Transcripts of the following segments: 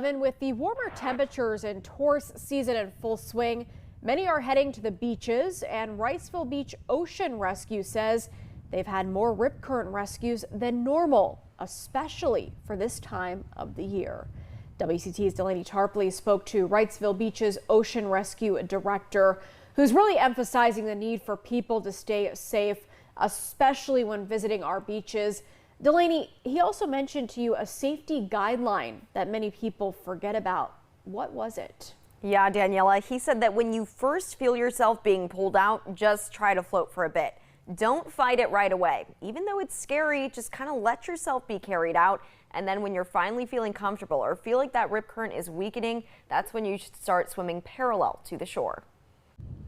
With the warmer temperatures and tourist season in full swing, many are heading to the beaches, and Wrightsville Beach Ocean Rescue says they've had more rip current rescues than normal, especially for this time of the year. WCT's Delaney Tarpley spoke to Wrightsville Beach's Ocean Rescue director, who's really emphasizing the need for people to stay safe, especially when visiting our beaches. Delaney, he also mentioned to you a safety guideline that many people forget about. What was it? Yeah, Daniela, he said that when you first feel yourself being pulled out, just try to float for a bit. Don't fight it right away. Even though it's scary, just kind of let yourself be carried out. And then when you're finally feeling comfortable or feel like that rip current is weakening, that's when you should start swimming parallel to the shore.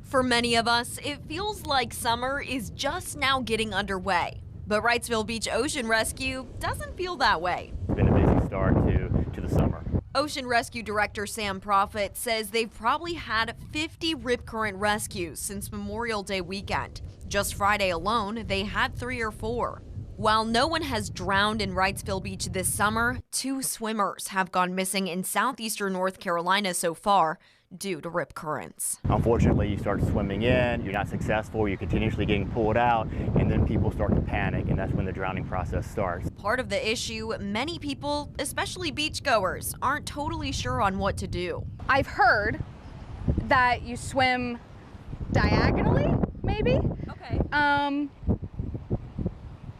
For many of us, it feels like summer is just now getting underway. But Wrightsville Beach Ocean Rescue doesn't feel that way. It's been a busy start to the summer. Ocean Rescue Director Sam Proffitt says they've probably had 50 rip current rescues since Memorial Day weekend. Just Friday alone, they had 3 or 4. While no one has drowned in Wrightsville Beach this summer, 2 swimmers have gone missing in southeastern North Carolina so far due to rip currents. Unfortunately, you start swimming in, you're not successful, you're continuously getting pulled out, and then people start to panic, and that's when the drowning process starts. Part of the issue, many people, especially beachgoers, aren't totally sure on what to do. I've heard that you swim diagonally, maybe? Okay.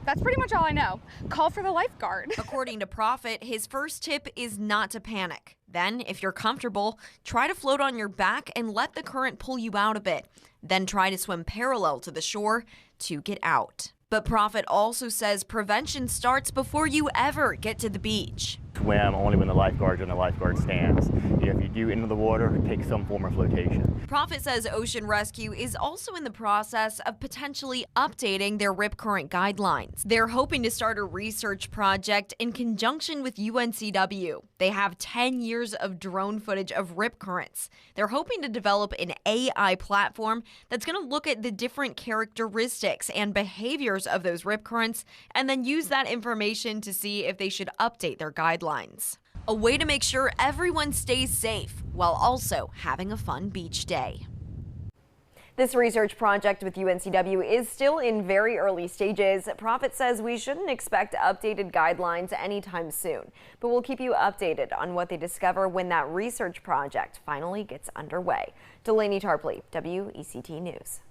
That's pretty much all I know. Call for the lifeguard. According to Proffitt, his first tip is not to panic. Then, if you're comfortable, try to float on your back and let the current pull you out a bit. Then try to swim parallel to the shore to get out. But Proffitt also says prevention starts before you ever get to the beach. Swim only when the lifeguard's on the lifeguard stands. If you do enter the water, take some form of flotation. Proffitt says Ocean Rescue is also in the process of potentially updating their rip current guidelines. They're hoping to start a research project in conjunction with UNCW. They have 10 years of drone footage of rip currents. They're hoping to develop an AI platform that's going to look at the different characteristics and behaviors of those rip currents and then use that information to see if they should update their guidelines. A way to make sure everyone stays safe while also having a fun beach day. This research project with UNCW is still in very early stages. Proffitt says we shouldn't expect updated guidelines anytime soon, but we'll keep you updated on what they discover when that research project finally gets underway. Delaney Tarpley, WECT News.